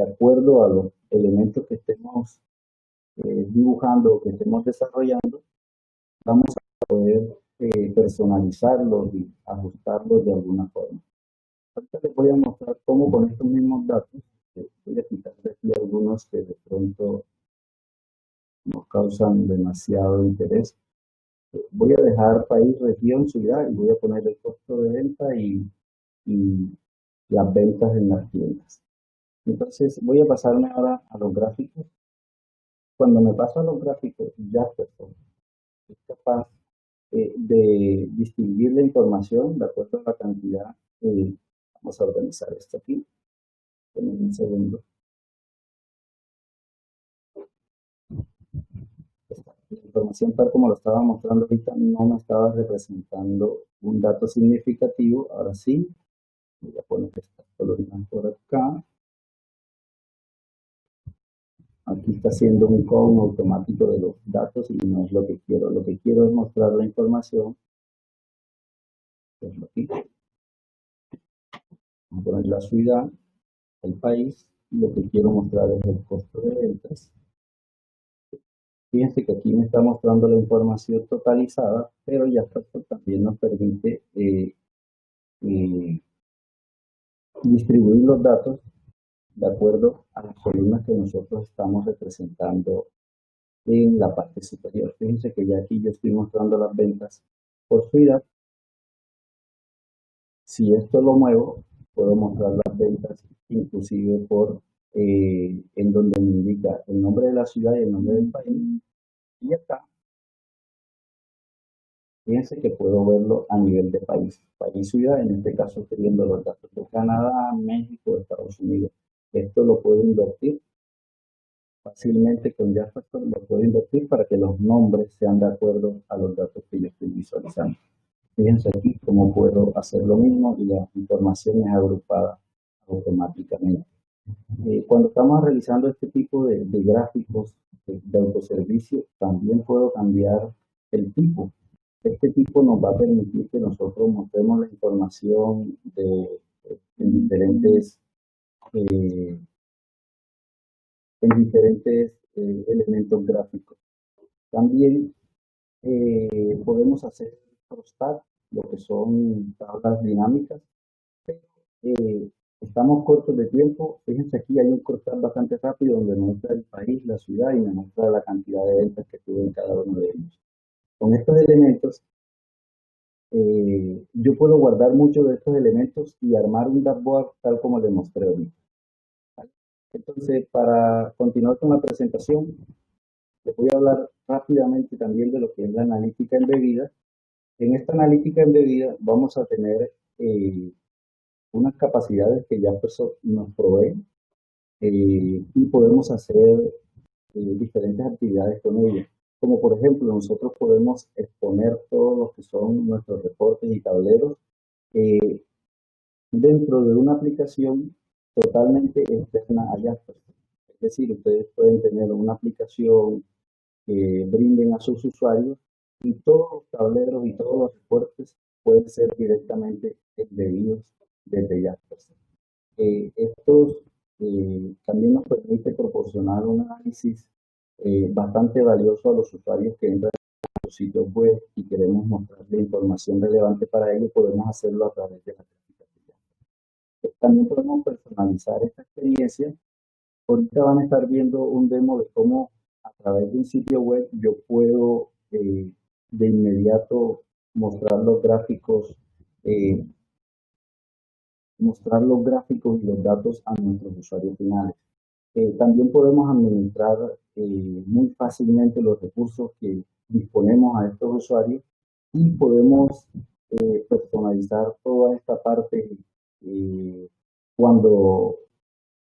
acuerdo a los elementos que estemos dibujando o que estemos desarrollando, vamos a poder personalizarlos y ajustarlos de alguna forma. Ahorita les voy a mostrar cómo con estos mismos datos, voy a quitar de aquí algunos que de pronto nos causan demasiado interés. Voy a dejar país, región, ciudad y voy a poner el costo de venta y las ventas en las tiendas. Entonces voy a pasarme ahora a los gráficos. Cuando me paso a los gráficos, ya es capaz de distinguir la información de acuerdo a la cantidad. Vamos a organizar esto aquí. En un segundo. La información tal como lo estaba mostrando ahorita no me estaba representando un dato significativo. Ahora sí, voy a poner esta columna por acá. Aquí está haciendo un count automático de los datos y no es lo que quiero. Lo que quiero es mostrar la información. Aquí. Vamos a poner la ciudad, el país, y lo que quiero mostrar es el costo de ventas. Fíjense que aquí me está mostrando la información totalizada, pero ya también nos permite distribuir los datos de acuerdo a las columnas que nosotros estamos representando en la parte superior. Fíjense que ya aquí yo estoy mostrando las ventas por ciudad. Si esto lo muevo, puedo mostrar las ventas inclusive por en donde me indica el nombre de la ciudad y el nombre del país. Y acá, fíjense que puedo verlo a nivel de país, ciudad, en este caso estoy viendo los datos de Canadá, México, Estados Unidos. Esto lo puedo invertir fácilmente con Jasper, lo puedo invertir para que los nombres sean de acuerdo a los datos que yo estoy visualizando. Fíjense aquí cómo puedo hacer lo mismo y la información es agrupada automáticamente. Cuando estamos realizando este tipo de gráficos de autoservicio, también puedo cambiar el tipo. Este tipo nos va a permitir que nosotros mostremos la información en diferentes elementos gráficos. También podemos hacer prostat, lo que son tablas dinámicas. Estamos cortos de tiempo. Fíjense aquí, hay un costal bastante rápido donde me muestra el país, la ciudad y me muestra la cantidad de ventas que tuve en cada uno de ellos. Con estos elementos, yo puedo guardar muchos de estos elementos y armar un dashboard tal como les mostré ahorita. ¿Vale? Entonces, para continuar con la presentación, les voy a hablar rápidamente también de lo que es la analítica embebida. En esta analítica embebida vamos a tener unas capacidades que ya nos proveen y podemos hacer diferentes actividades con ellas. Como por ejemplo, nosotros podemos exponer todos los que son nuestros reportes y tableros dentro de una aplicación totalmente externa a Jasper. Es decir, ustedes pueden tener una aplicación que brinden a sus usuarios y todos los tableros y todos los reportes pueden ser directamente embebidos desde Jasper. Estos también nos permite proporcionar un análisis bastante valioso a los usuarios que entran a los sitios web y queremos mostrarle información relevante para ellos, podemos hacerlo a través de la gráfica. También podemos personalizar esta experiencia. Ahorita van a estar viendo un demo de cómo a través de un sitio web yo puedo de inmediato mostrar los gráficos y los datos a nuestros usuarios finales. También podemos administrar muy fácilmente los recursos que disponemos a estos usuarios y podemos personalizar toda esta parte cuando,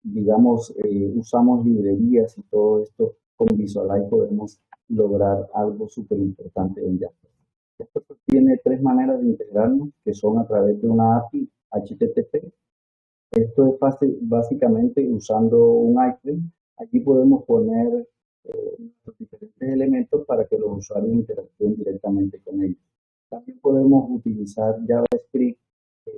digamos, usamos librerías y todo esto con Visualize podemos lograr algo súper importante en Jasper. Jasper tiene tres maneras de integrarnos, que son a través de una API HTTP. Esto es fácil, básicamente usando un iframe. Aquí podemos poner los diferentes elementos para que los usuarios interactúen directamente con ellos. También podemos utilizar JavaScript.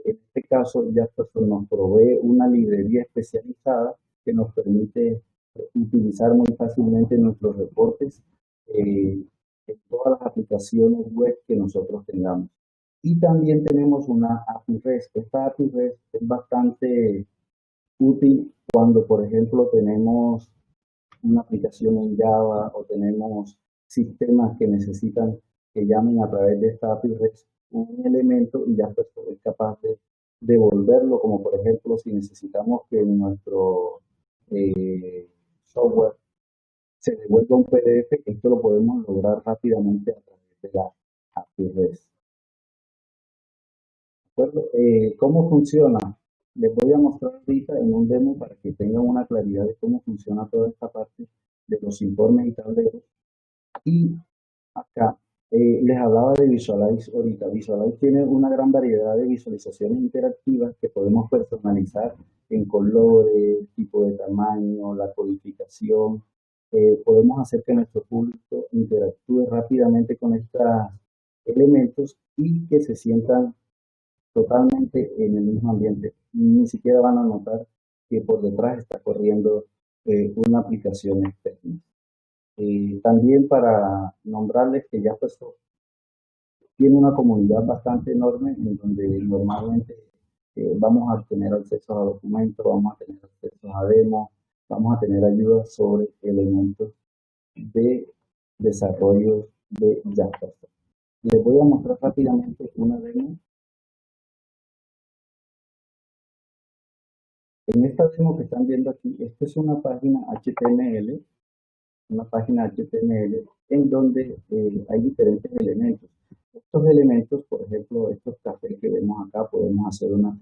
En este caso, Jasper nos provee una librería especializada que nos permite utilizar muy fácilmente nuestros reportes en todas las aplicaciones web que nosotros tengamos. Y también tenemos una API REST. Esta API REST es bastante útil cuando, por ejemplo, tenemos una aplicación en Java o tenemos sistemas que necesitan que llamen a través de esta API REST un elemento y ya es capaz de devolverlo, como por ejemplo si necesitamos que nuestro software se devuelva un PDF, esto lo podemos lograr rápidamente a través de la API REST. ¿Cómo funciona? Les voy a mostrar ahorita en un demo para que tengan una claridad de cómo funciona toda esta parte de los informes y tableros. Y acá les hablaba de Visualize ahorita. Visualize tiene una gran variedad de visualizaciones interactivas que podemos personalizar en colores, tipo de tamaño, la codificación. Podemos hacer que nuestro público interactúe rápidamente con estos elementos y que se sientan totalmente en el mismo ambiente. Ni siquiera van a notar que por detrás está corriendo una aplicación externa. También para nombrarles que ya pues tiene una comunidad bastante enorme en donde normalmente vamos a tener acceso a documentos, vamos a tener acceso a demos, vamos a tener ayuda sobre elementos de desarrollo de Jasper. Les voy a mostrar rápidamente una demo. En esta demo que están viendo aquí, esta es una página HTML, en donde hay diferentes elementos. Estos elementos, por ejemplo, estos cafés que vemos acá, podemos hacer un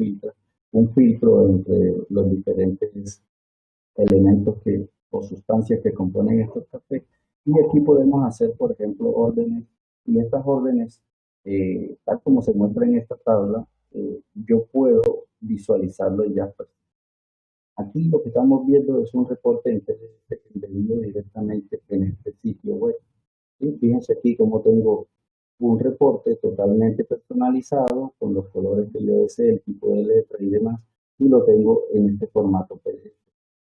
filtro entre los diferentes elementos o sustancias que componen estos cafés. Y aquí podemos hacer, por ejemplo, órdenes. Y estas órdenes, tal como se muestra en esta tabla, yo puedo visualizarlo ya. Aquí lo que estamos viendo es un reporte en PDF enviado directamente en este sitio web. Y fíjense aquí cómo tengo un reporte totalmente personalizado con los colores que yo desee, el tipo de letra y demás, y lo tengo en este formato PDF.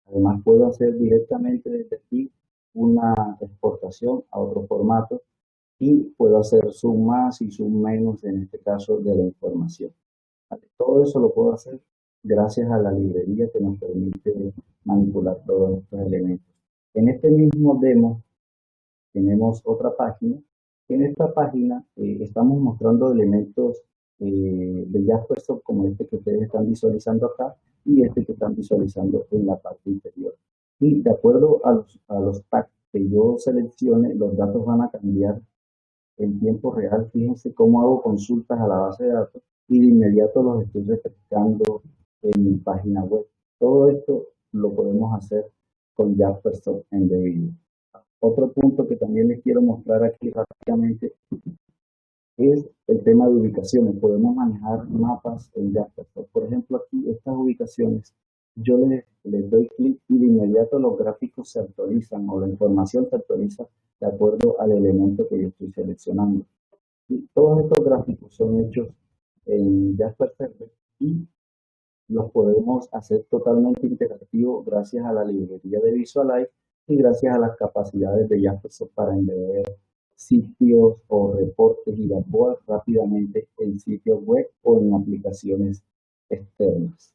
Además puedo hacer directamente desde aquí una exportación a otro formato y puedo hacer zoom más y zoom menos en este caso de la información. Todo eso lo puedo hacer gracias a la librería que nos permite manipular todos estos elementos. En este mismo demo tenemos otra página. En esta página estamos mostrando elementos de Jaspersoft como este que ustedes están visualizando acá y este que están visualizando en la parte inferior. Y de acuerdo a los tags que yo seleccione, los datos van a cambiar en tiempo real. Fíjense cómo hago consultas a la base de datos y de inmediato los estoy refrescando en mi página web. Todo esto lo podemos hacer con Jaspersoft en DBIO. Otro punto que también les quiero mostrar aquí rápidamente es el tema de ubicaciones. Podemos manejar mapas en Jaspersoft. Por ejemplo, aquí estas ubicaciones, yo les doy clic y de inmediato los gráficos se actualizan o la información se actualiza de acuerdo al elemento que yo estoy seleccionando. Y todos estos gráficos son hechos en Jaspersoft y los podemos hacer totalmente interactivos gracias a la librería de Visualize y gracias a las capacidades de Jaspersoft para embeber sitios o reportes y dashboards rápidamente en sitios web o en aplicaciones externas.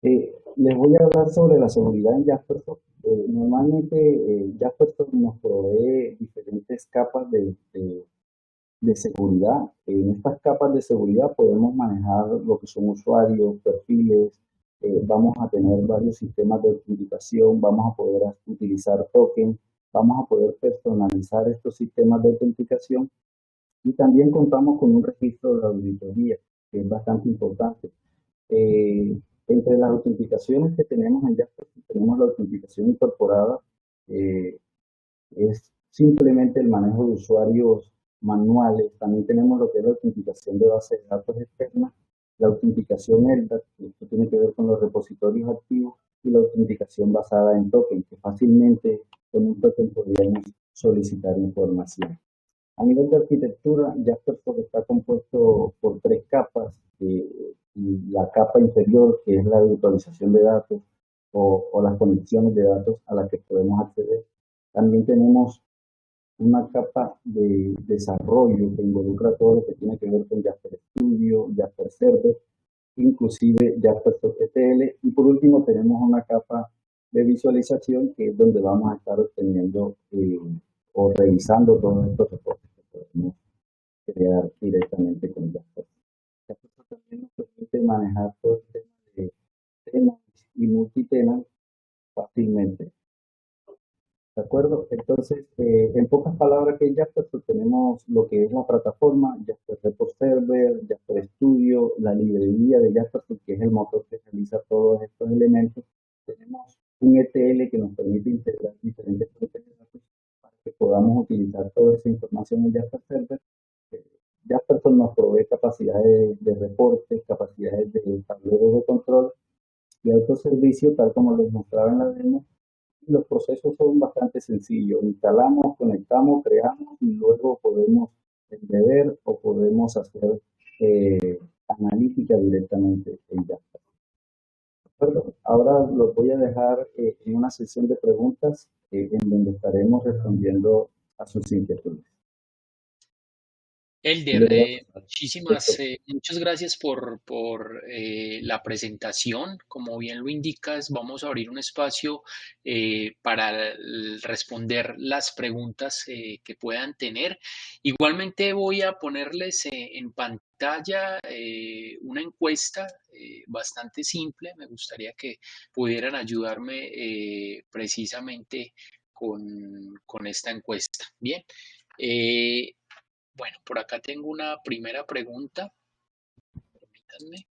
Les voy a hablar sobre la seguridad en Jaspersoft. Normalmente Jaspersoft nos provee diferentes capas de seguridad. En estas capas de seguridad podemos manejar lo que son usuarios, perfiles, vamos a tener varios sistemas de autenticación, vamos a poder utilizar tokens, vamos a poder personalizar estos sistemas de autenticación y también contamos con un registro de auditoría, que es bastante importante. Entre las autenticaciones que tenemos en Jaspersoft, tenemos la autenticación incorporada, es simplemente el manejo de usuarios manuales. También tenemos lo que es la autenticación de bases de datos externas, la autenticación LDAP, que esto tiene que ver con los repositorios activos, y la autenticación basada en token, que fácilmente con un token podríamos solicitar información. A nivel de arquitectura, Jaspersoft está compuesto por 3 capas. Y la capa inferior, que es la virtualización de datos o las conexiones de datos a las que podemos acceder. También tenemos una capa de desarrollo que involucra todo lo que tiene que ver con Jasper Studio, Jasper Server, inclusive Jaspersoft ETL. Y por último tenemos una capa de visualización que es donde vamos a estar obteniendo o revisando todos estos reportes que podemos crear directamente con Jaspersoft. Jaspersoft también nos permite manejar todo el tema de tenant y multitenant fácilmente. ¿De acuerdo? Entonces, en pocas palabras, que en Jaspersoft tenemos lo que es la plataforma, Jasper Report Server, Jasper Studio, la librería de Jaspersoft, que es el motor que realiza todos estos elementos. Tenemos un ETL que nos permite integrar diferentes fuentes de datos para que podamos utilizar toda esa información en Jasper Server. Jaspersoft nos provee capacidades de reportes, capacidades de tableros de control y autoservicio, tal como les mostraba en la demo. Los procesos son bastante sencillos. Instalamos, conectamos, creamos y luego podemos ver o podemos hacer analítica directamente en Jasper. Ahora los voy a dejar en una sesión de preguntas en donde estaremos respondiendo a sus inquietudes. Elder, muchas gracias por la presentación. Como bien lo indicas, vamos a abrir un espacio para responder las preguntas que puedan tener. Igualmente voy a ponerles en pantalla una encuesta bastante simple. Me gustaría que pudieran ayudarme precisamente con esta encuesta. Bien. Bueno, por acá tengo una primera pregunta. Permítanme.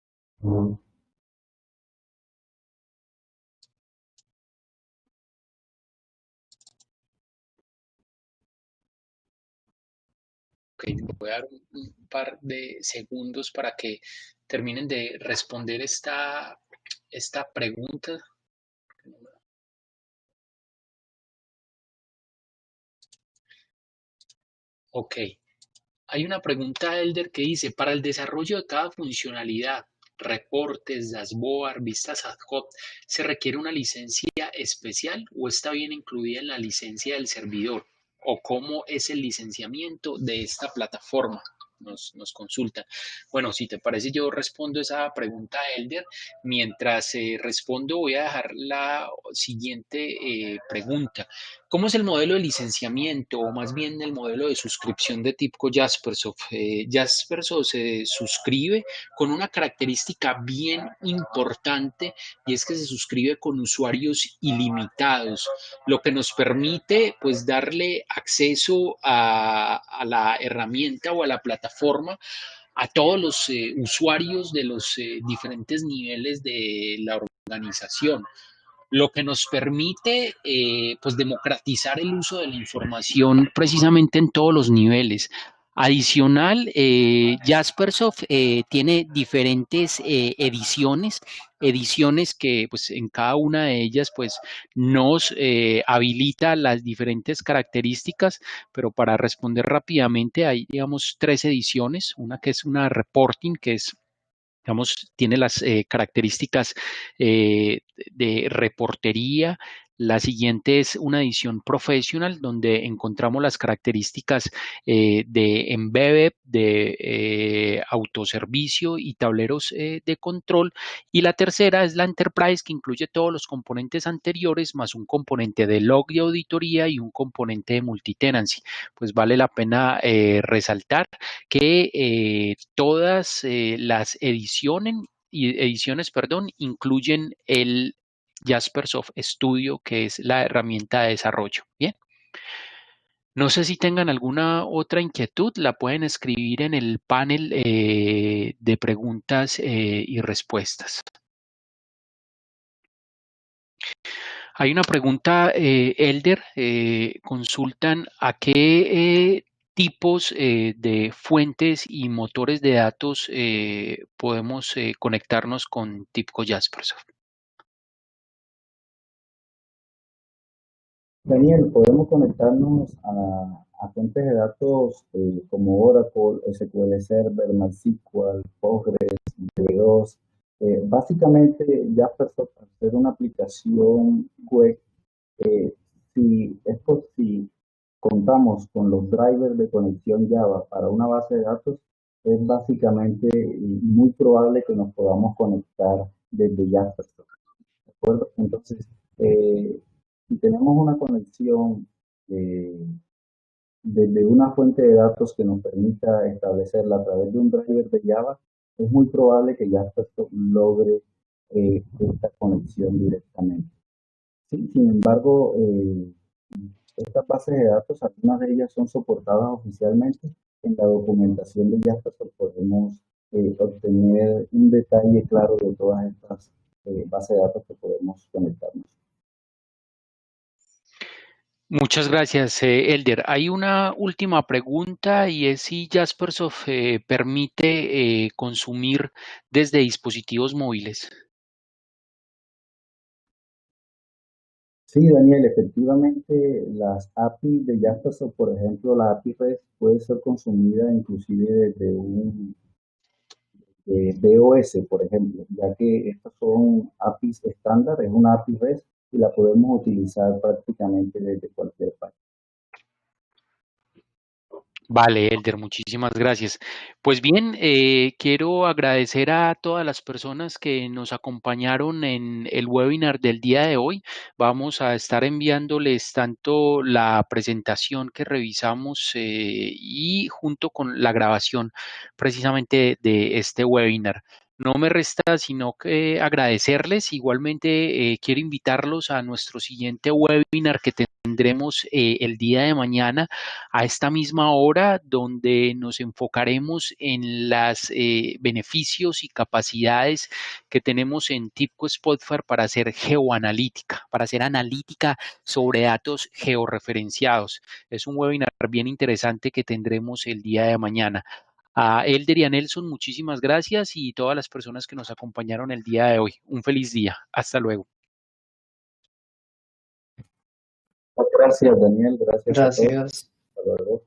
Ok, voy a dar un par de segundos para que terminen de responder esta pregunta. Ok, hay una pregunta, Elder, que dice, para el desarrollo de cada funcionalidad, reportes, dashboard, vistas ad hoc, ¿se requiere una licencia especial o está bien incluida en la licencia del servidor? ¿O cómo es el licenciamiento de esta plataforma? nos consultan. Bueno, si te parece, yo respondo esa pregunta, Elder. Mientras respondo, voy a dejar la siguiente pregunta. ¿Cómo es el modelo de licenciamiento o más bien el modelo de suscripción de TIBCO Jaspersoft? Jaspersoft se suscribe con una característica bien importante y es que se suscribe con usuarios ilimitados, lo que nos permite pues darle acceso a la herramienta o a la plataforma a todos los usuarios de los diferentes niveles de la organización, lo que nos permite pues democratizar el uso de la información precisamente en todos los niveles. Adicional, Jaspersoft tiene diferentes ediciones que pues en cada una de ellas pues nos habilita las diferentes características, pero para responder rápidamente hay digamos tres ediciones, una que es una reporting, que es digamos, tiene las características de reportería. La siguiente es una edición professional donde encontramos las características de embedded, de autoservicio y tableros de control. Y la tercera es la Enterprise, que incluye todos los componentes anteriores más un componente de log y auditoría y un componente de multitenancy. Pues vale la pena resaltar que todas las ediciones, perdón, incluyen el Jaspersoft Studio, que es la herramienta de desarrollo. Bien. No sé si tengan alguna otra inquietud, la pueden escribir en el panel de preguntas y respuestas. Hay una pregunta, Elder, consultan a qué tipos de fuentes y motores de datos podemos conectarnos con TIBCO Jaspersoft. Daniel, podemos conectarnos a fuentes de datos como Oracle, SQL Server, MySQL, Postgres, DB2. Básicamente, Jaspersoft, al ser una aplicación web, si contamos con los drivers de conexión Java para una base de datos, es básicamente muy probable que nos podamos conectar desde Jaspersoft. ¿De acuerdo? Entonces, si tenemos una conexión desde una fuente de datos que nos permita establecerla a través de un driver de Java, es muy probable que Jaspersoft logre esta conexión directamente. Sí, sin embargo, estas bases de datos, algunas de ellas son soportadas oficialmente. En la documentación de Jaspersoft podemos obtener un detalle claro de todas estas bases de datos que podemos conectarnos. Muchas gracias, Elder. Hay una última pregunta y es si Jaspersoft permite consumir desde dispositivos móviles. Sí, Daniel, efectivamente las APIs de Jaspersoft, por ejemplo, la API REST puede ser consumida inclusive desde un DOS, por ejemplo, ya que estas son APIs estándar, es una API REST y la podemos utilizar prácticamente desde cualquier parte. Vale, Elder, muchísimas gracias. Pues bien, quiero agradecer a todas las personas que nos acompañaron en el webinar del día de hoy. Vamos a estar enviándoles tanto la presentación que revisamos y junto con la grabación precisamente de este webinar. No me resta sino que agradecerles. Igualmente, quiero invitarlos a nuestro siguiente webinar que tendremos el día de mañana a esta misma hora, donde nos enfocaremos en los beneficios y capacidades que tenemos en TIBCO Spotfire para hacer geoanalítica, para hacer analítica sobre datos georreferenciados. Es un webinar bien interesante que tendremos el día de mañana. A Elder y a Nelson, muchísimas gracias y todas las personas que nos acompañaron el día de hoy. Un feliz día. Hasta luego. Gracias, Daniel. Gracias a todos. Gracias. Hasta luego.